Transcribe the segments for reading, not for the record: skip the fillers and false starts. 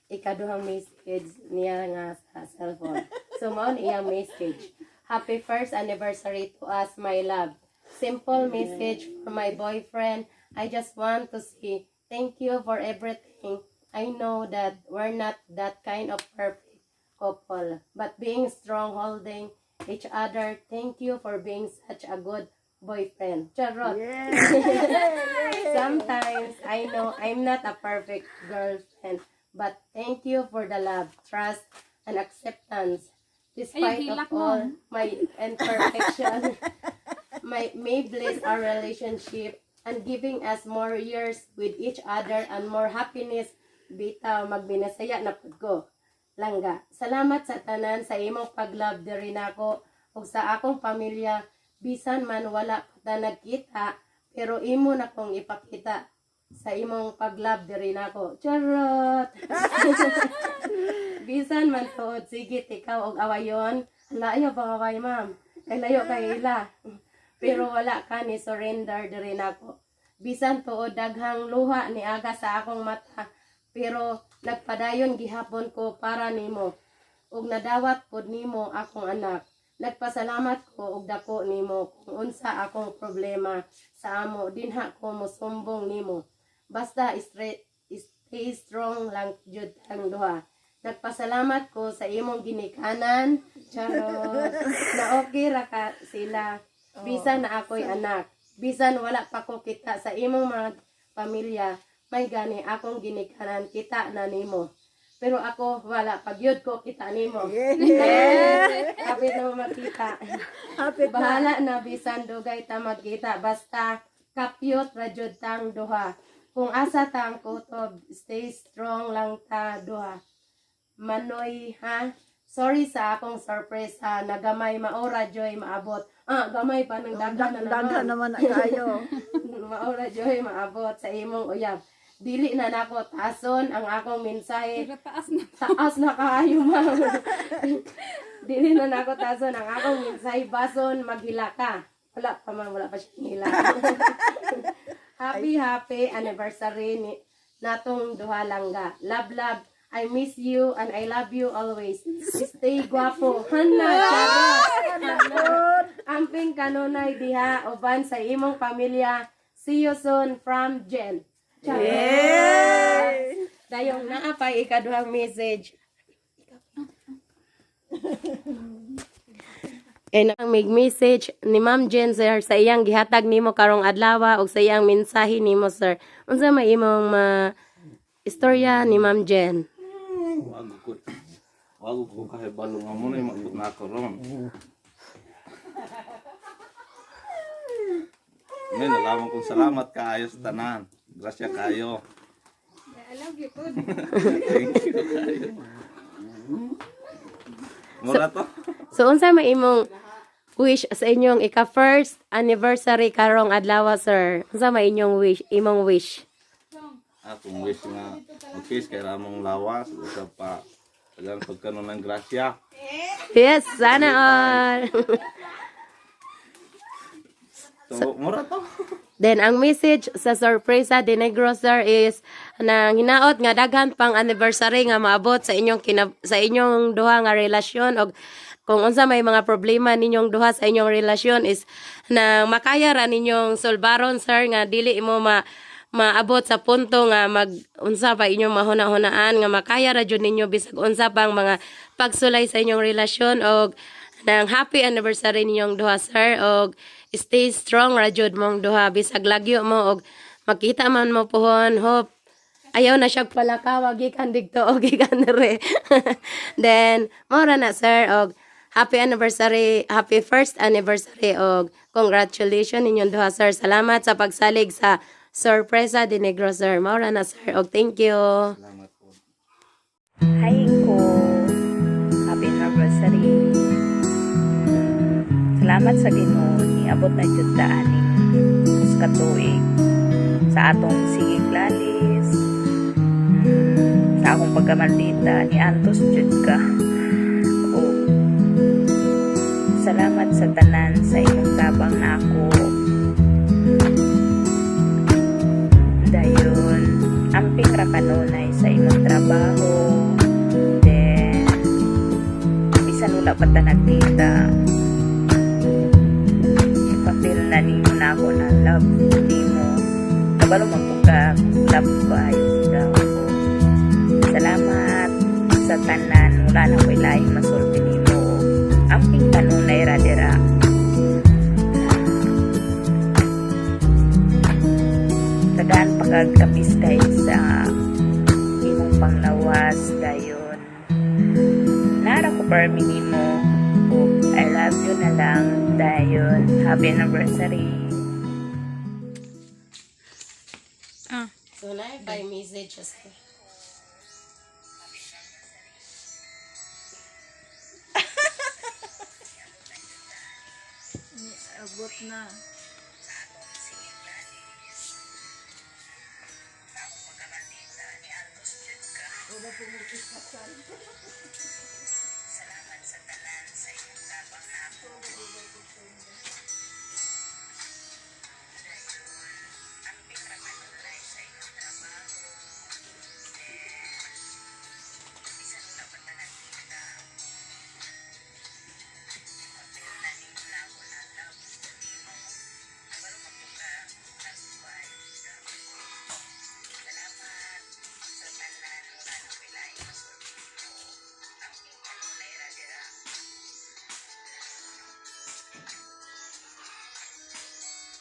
Ikaduhang message niya nga sa cellphone. So, mao ni iyang message. Happy first anniversary to us, my love. Simple message for my boyfriend. I just want to say thank you for everything. I know that we're not that kind of perfect couple, but being strong, holding each other. Thank you for being such a good boyfriend. Charot. Yeah. Sometimes I know I'm not a perfect girlfriend, but thank you for the love, trust, and acceptance. Despite of all my imperfection, may bless our relationship and giving us more years with each other and more happiness. Bitaw, magbinasaya na pud ko. Langga, salamat sa tanan sa imong paglove diri nako ug sa akong pamilya. Bisan man wala pa ta nagkita, pero imo na kong ipakita sa imong paglove diri nako. Charot. Bisan man tuod, sige tikaw og awayon. Layo pang away, ma'am. Kay layo kay ila. Pero wala ka ni surrender diri nako. Bisan tuod daghang luha ni agas sa akong mata. Pero nagpadayon gihapon ko para nimo. Ug nadawat pud nimo akong anak. Nagpasalamat ko og dako nimo kung unsa akong problema sa amo. Dinha ko mosumbong nimo. Basta stay strong lang jud ang duha. Nagpasalamat ko sa imong ginikanan. Charot. Na okay ra ka sila. Bisan na ako'y anak. Bisan wala pa ko kita sa imong mga pamilya. May gani akong ginikanan kita na nimo. Pero ako wala pagyud ko kita nimo. Yeah. Kapit na makita. Bahala na bisan dugay ta magkita. Basta kapyot ra jud tang duha. Kung asa tang kutob, stay strong lang ta duha. Manoy ha. Sorry sa akong surprise ha. Nagamay maora joy maabot. Gamay pa ng daghan na naman na kayo. Maora joy maabot sa imong uyab. Dili na nako tason ang akong mensahe. Taas na kaayo, ma'am. Dili na nako tason ang akong mensahe. Bason maghila ka. Wala pa siya hila. Happy anniversary ni natong duha langga. Love, love. I miss you and I love you always. Stay guwapo. Hana, charot. Amping kanunay diha uban sa imong pamilya. See you soon from Jen. Yes! Dayong naapay ikaduhang message. Ang message ni Ma'am Jen sir sa iyang gihatag nimo karong adlaw ug sa iyang mensahe nimo sir. Unsa may imong istorya ni Ma'am Jen? Wag ko kahibalo nga mo na magbut na ako ron. Ngayon, nalaman kong salamat kaayo sa tanan. Grasya kayo. I love you, good. Thank you kayo. Mura to? So unsa may imong wish sa inyong ika-first anniversary karong adlaw sir? Unsa may imong wish? Akong wish nga okay kay ramong lawas usab pa tagang pagkanon ng grasya. Yes, sana all. So, mura to. Then ang message sa sorpresa de Negro sir is nang hinaot nga daghan pang anniversary nga maabot sa inyong sa inyong duha nga relasyon og kung unsa may mga problema ninyong duha sa inyong relasyon is na makaya ra ninyong solbaron sir nga dili mo maabot sa punto nga mag unsa pa inyong mahuna-hunaan nga makaya ra jud ninyo bisag unsa pang mga pagsulay sa inyong relasyon og nang happy anniversary ninyong duha sir og stay strong ra jud mong duha bisag lagyo mo og makita man mo pohon hope ayaw na siya palakaw gikan digto og gikan re. Then mora na sir og happy anniversary, happy first anniversary og congratulations ninyong duha sir. Salamat sa pagsalig sa sorpresa di Negro sir. Maura na sir og thank you. Salamat po. Hi ko. Happy anniversary. Salamat sa Ginoo ni abot na jud ta ani sa katuig sa atong sigig lalis. Sa akong pagkamaldita ni antos jud ka. O salamat sa tanan sa imong tabang nako. Dayon amping ra kanunay sa imong trabaho. Then bisan wala pa ta nagkita, ipapil na ninyo na ako na love nimo. Kabalo magpuka love vibes daw ko. Salamat sa tanan, wala na ko ilaing masulti nimo. Amping kanunay ra dira. Tagaan pagkagkapis kay sa imong panglawas dayon. Nara ko permi nimo. I love you na lang dayon. Happy anniversary. So na by messages. Abot na. Salamat sa tanan sa imong tabang nako. Amping ra kanunay sa imong trabaho. Bisan wala pa ta nagkita. Ipapil na ninyo na ako na love nimo. Kabalo magpuka love vibes daw ko. Salamat sa tanan, wala na ko ilaing masulti nimo. Amping kanunay ra dira.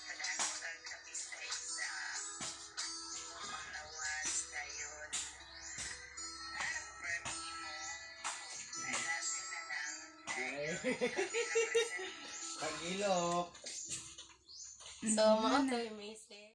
Tagaan pagkagkapis kay sa imong panglawas dayon. Nara ko permi nimo. I love you na lang dayon. Happy anniversary. Pagilok. So mao to yung message.